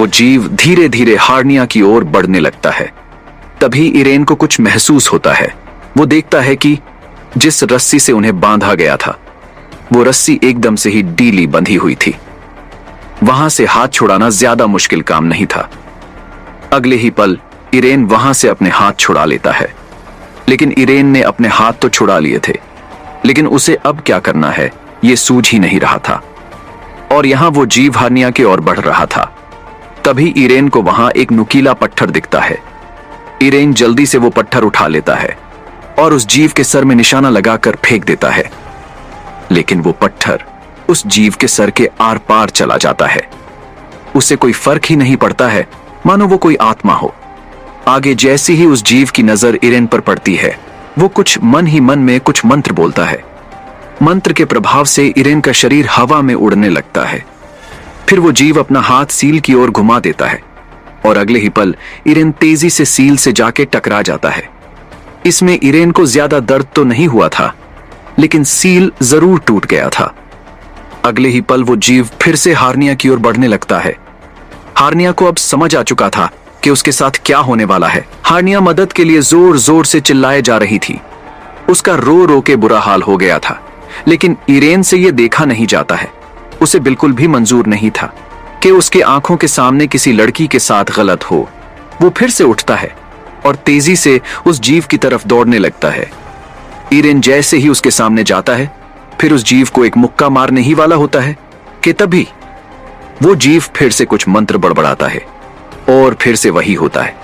वो जीव धीरे धीरे हार्निया की ओर बढ़ने लगता है। तभी इरेन को कुछ महसूस होता है। वो देखता है कि जिस रस्सी से उन्हें बांधा गया था वो रस्सी एकदम से ही ढीली बंधी हुई थी। वहां से हाथ छुड़ाना ज्यादा मुश्किल काम नहीं था। अगले ही पल इरेन वहां से अपने हाथ छुड़ा लेता है। लेकिन इरेन ने अपने हाथ तो छुड़ा लिए थे, लेकिन उसे अब क्या करना है ये सूझ ही नहीं रहा था। और यहां वो जीव हार्निया की ओर बढ़ रहा था। तभी इरेन को वहां एक नुकीला पत्थर दिखता है। इरेन जल्दी से वो पत्थर उठा लेता है और उस जीव के सर में निशाना लगाकर फेंक देता है। लेकिन वो पत्थर उस जीव के सर के आर पार चला जाता है। उसे कोई फर्क ही नहीं पड़ता है, मानो वो कोई आत्मा हो। आगे जैसी ही उस जीव की नजर इरेन पर पड़ती है, वो कुछ मन ही मन में कुछ मंत्र बोलता है। मंत्र के प्रभाव से इरेन का शरीर हवा में उड़ने लगता है। फिर वो जीव अपना हाथ सील की ओर घुमा देता है और अगले ही पल इरेन तेजी से सील से जाके टकरा जाता है। इसमें इरेन को ज्यादा दर्द तो नहीं हुआ था, लेकिन सील जरूर टूट गया था। अगले ही पल वो जीव फिर से हार्निया की ओर बढ़ने लगता है। हार्निया को अब समझ आ चुका था कि उसके साथ क्या होने वाला है। हार्निया मदद के लिए जोर जोर से चिल्लाए जा रही थी। उसका रो रो के बुरा हाल हो गया था, लेकिन इरेन से यह देखा नहीं जाता है। उसे बिल्कुल भी मंजूर नहीं था कि उसके आंखों के सामने किसी लड़की के साथ गलत हो। वो फिर से उठता है और तेजी से उस जीव की तरफ दौड़ने लगता है। इरेन जैसे ही उसके सामने जाता है, फिर उस जीव को एक मुक्का मारने ही वाला होता है कि तभी वो जीव फिर से कुछ मंत्र बड़बड़ाता है और फिर से वही होता है।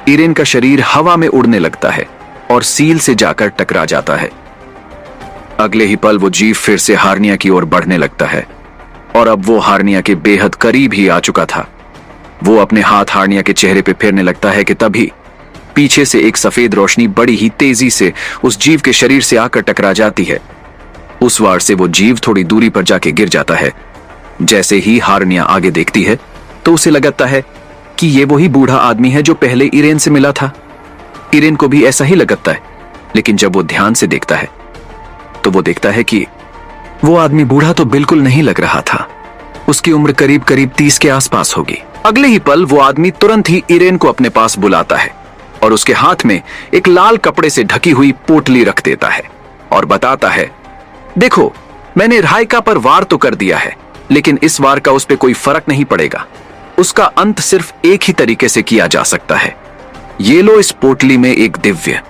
इरेन का शरीर हवा में उड़ने लगता है और सील से जाकर टकरा जाता है। अगले ही पल वो जीव फिर से हार्निया की ओर बढ़ने लगता है और अब वो हार्निया के बेहद करीब ही आ चुका था। वो अपने हाथ हार्निया के चेहरे पे फेरने लगता है कि तभी पीछे से एक सफेद रोशनी बड़ी ही तेजी से उस जीव के शरीर से आकर टकरा जाती है। उस वार से वो जीव थोड़ी दूरी पर जाके गिर जाता है। जैसे ही हार्निया आगे देखती है तो उसे लगता है कि ये वही बूढ़ा आदमी है जो पहले इरेन से मिला था। इरेन को भी ऐसा ही लगता है, लेकिन जब वो ध्यान से देखता है तो वो देखता है कि वो आदमी बूढ़ा तो बिल्कुल नहीं लग रहा था। उसकी उम्र करीब करीब 30 के आसपास होगी। अगले ही पल वो आदमी तुरंत ही इरेन को अपने पास बुलाता है और उसके हाथ में एक लाल कपड़े से ढकी हुई पोटली रख देता है और बताता है, देखो, मैंने रायका पर वार तो कर दिया है, लेकिन इस वार का उस पर कोई फर्क नहीं पड़ेगा। उसका अंत सिर्फ एक ही तरीके से किया जा सकता है। ये लो इस पोटली में एक दिव्य।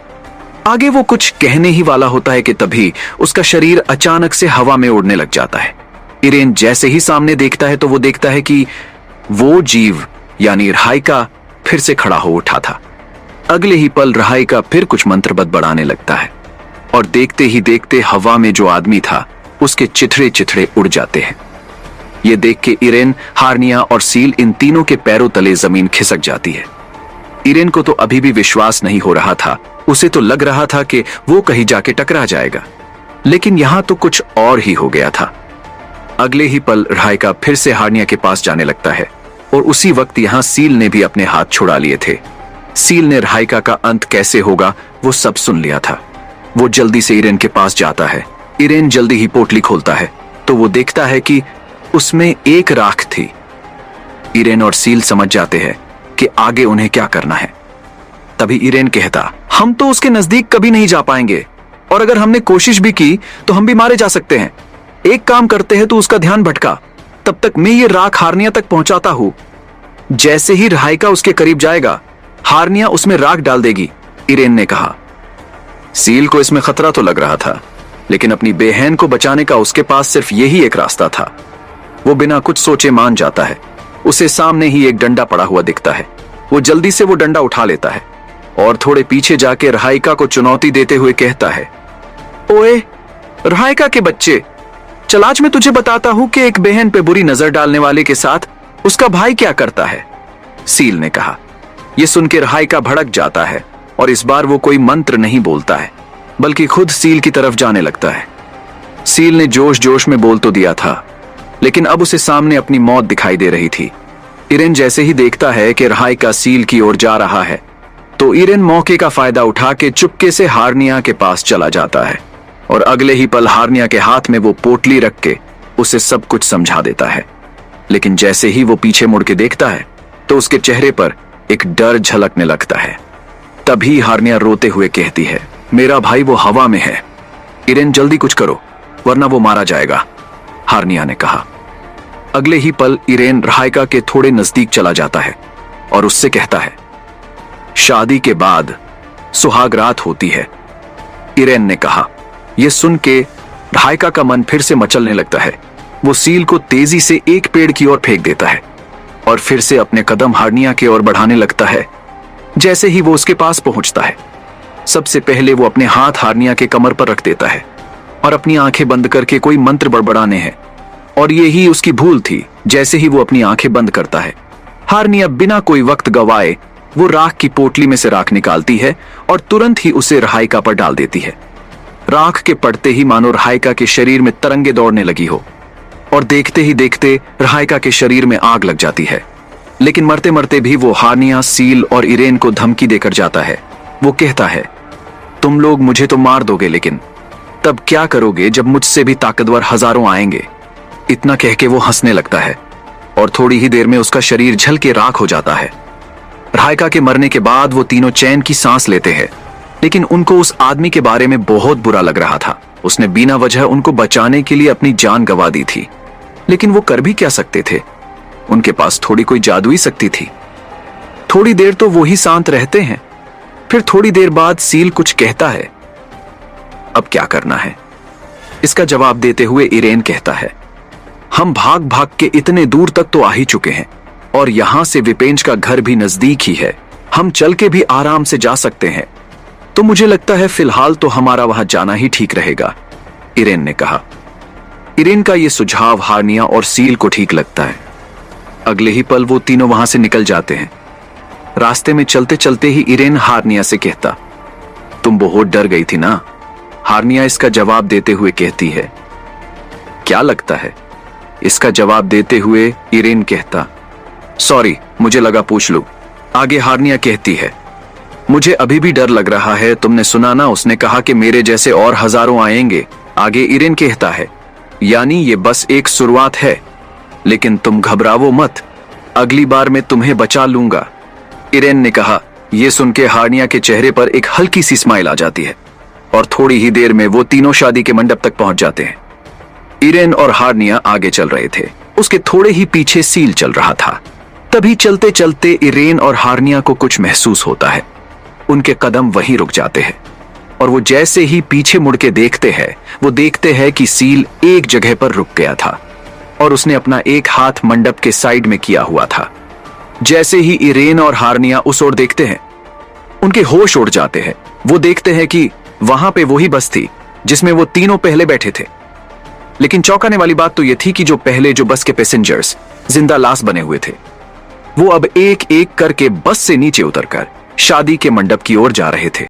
आगे वो कुछ कहने ही वाला होता है कि तभी उसका शरीर अचानक से हवा में उड़ने लग जाता है। इरेन जैसे ही सामने देखता है तो वो देखता है कि वो जीव यानी रायका फिर से खड़ा हो उठा था। अगले ही पल रायका फिर कुछ मंत्र बड़बड़ाने लगता है और देखते ही देखते हवा में जो आदमी था उसके चिथड़े चिथड़े उड़ जाते हैं। ये देख के इरेन, हार्निया और सील इन तीनों के पैरों तले जमीन खिसक जाती है। इरेन को तो अभी भी विश्वास नहीं हो रहा था। उसे तो लग रहा था कि वो कहीं जाके टकरा जाएगा, लेकिन यहां तो कुछ और ही हो गया था। अगले ही पल रायका फिर से हार्निया के पास जाने लगता है और उसी वक्त यहां सील ने भी अपने हाथ छुड़ा लिए थे। सील ने रायका का अंत कैसे होगा वो सब सुन लिया था। वो जल्दी से इरेन के पास जाता है। इरेन जल्दी ही पोटली खोलता है तो वो देखता है कि उसमें एक राख थी। इरेन और सील समझ जाते हैं कि आगे उन्हें क्या करना है। तभी इरेन कहता, हम तो उसके नजदीक कभी नहीं जा पाएंगे और अगर हमने कोशिश भी की तो हम भी मारे जा सकते हैं। एक काम करते हैं, तो उसका ध्यान भटका, तब तक मैं ये राख हार्निया तक पहुंचाता हूं। जैसे ही रायका उसके करीब जाएगा, हार्निया उसमें राख डाल देगी, इरेन ने कहा। सील को इसमें खतरा तो लग रहा था, लेकिन अपनी बहन को बचाने का उसके पास सिर्फ यही एक रास्ता था। वो बिना कुछ सोचे मान जाता है। उसे सामने ही एक डंडा पड़ा हुआ दिखता है। वो जल्दी से वो डंडा उठा लेता है और थोड़े पीछे जाके रायका को चुनौती देते हुए कहता है, ओए रायका के बच्चे, चल आज मैं तुझे बताता हूं कि एक बहन पे बुरी नजर डालने वाले के साथ उसका भाई क्या करता है। सील ने कहा। यह सुन के रायका भड़क जाता है और इस बार वो कोई मंत्र नहीं बोलता है, बल्कि खुद सील की तरफ जाने लगता है। सील ने जोश जोश में बोल तो दिया था, लेकिन अब उसे सामने अपनी मौत दिखाई दे रही थी। इरेन जैसे ही देखता है कि रायका सील की ओर जा रहा है, तो इरेन मौके का फायदा उठा के चुपके से हार्निया के पास चला जाता है और अगले ही पल हार्निया के हाथ में वो पोटली रख के उसे सब कुछ समझा देता है। लेकिन जैसे ही वो पीछे मुड़ के देखता है तो उसके चेहरे पर एक डर झलकने लगता है। तभी हार्निया रोते हुए कहती है, मेरा भाई वो हवा में है। इरेन जल्दी कुछ करो वरना वो मारा जाएगा, हार्निया ने कहा। अगले ही पल इरेन रहायका के थोड़े नजदीक चला जाता है और उससे कहता है, शादी के बाद सुहाग रात होती है। इरेन ने कहा। यह सुन के रहायका का मन फिर से मचलने लगता है। वो सील को तेजी से एक पेड़ की ओर फेंक देता है और फिर से अपने कदम हार्निया की ओर बढ़ाने लगता है। जैसे ही वो उसके पास पहुंचता है, सबसे पहले वो अपने हाथ हार्निया के कमर पर रख देता है और अपनी आंखें बंद करके कोई मंत्र बड़बड़ाने हैं। और यही उसकी भूल थी। जैसे ही वो अपनी आंखें बंद करता है, हार्निया बिना कोई वक्त गवाए वो राख की पोटली में से राख निकालती है और तुरंत ही उसे रहायका पर डाल देती है। राख के पड़ते ही मानो रहायका के शरीर में तरंगे दौड़ने लगी हो और देखते ही देखते रहायका के शरीर में आग लग जाती है। लेकिन मरते मरते भी वो हार्निया, सील और इरेन को धमकी देकर जाता है। वो कहता है, तुम लोग मुझे तो मार दोगे, लेकिन तब क्या करोगे जब मुझसे भी ताकतवर हजारों आएंगे। इतना कह के वो हंसने लगता है और थोड़ी ही देर में उसका शरीर जल के राख हो जाता है। रहायका के मरने के बाद वो तीनों चैन की सांस लेते हैं, लेकिन उनको उस आदमी के बारे में बहुत बुरा लग रहा था। उसने बिना वजह उनको बचाने के लिए अपनी जान गंवा दी थी। लेकिन वो कर भी क्या सकते थे? उनके पास थोड़ी कोई जादुई शक्ति थी। थोड़ी देर तो वो ही शांत रहते हैं, फिर थोड़ी देर बाद सील कुछ कहता है। अब क्या करना है? इसका जवाब देते हुए इरेन कहता है, हम भाग भाग के इतने दूर तक तो आ ही चुके हैं और यहां से विपेंज का घर भी नजदीक ही है। हम चल के भी आराम से जा सकते हैं। तो मुझे लगता है फिलहाल तो हमारा वहां जाना ही ठीक रहेगा, इरेन ने कहा। इरेन का यह सुझाव हार्निया और सील को ठीक लगता है। अगले ही पल वो तीनों वहां से निकल जाते हैं। रास्ते में चलते चलते ही इरेन हार्निया से कहता, तुम बहुत डर गई थी ना? हार्निया इसका जवाब देते हुए कहती है, क्या लगता है? इसका जवाब देते हुए इरेन कहता, सॉरी, मुझे लगा पूछ लूं। आगे हार्निया कहती है, मुझे अभी भी डर लग रहा है। तुमने सुना ना, उसने कहा कि मेरे जैसे और हजारों आएंगे। आगे इरेन कहता है, यानी ये बस एक शुरुआत है, लेकिन तुम घबराओ मत, अगली बार मैं तुम्हें बचा लूंगा। इरेन ने कहा। यह सुन के हार्निया के चेहरे पर एक हल्की सी स्माइल आ जाती है और थोड़ी ही देर में वो तीनों शादी के मंडप तक पहुंच जाते हैं। इरेन और हार्निया आगे चल रहे थे, उसके थोड़े ही पीछे सील चल रहा था। तभी चलते चलते इरेन और हार्निया को कुछ महसूस होता है। उनके कदम वहीं रुक जाते हैं और वो जैसे ही पीछे मुड़ के देखते हैं, वो देखते हैं कि सील एक जगह पर रुक गया था और उसने अपना एक हाथ मंडप के साइड में किया हुआ था। जैसे ही इरेन और हार्निया उस ओर देखते हैं, उनके होश उड़ जाते हैं। वो देखते हैं कि वहां पे वही बस थी जिसमें वो तीनों पहले बैठे थे। लेकिन चौंकाने वाली बात तो यह थी कि जो पहले जो बस के पैसेंजर्स जिंदा लाश बने हुए थे, वो अब एक एक करके बस से नीचे उतरकर शादी के मंडप की ओर जा रहे थे।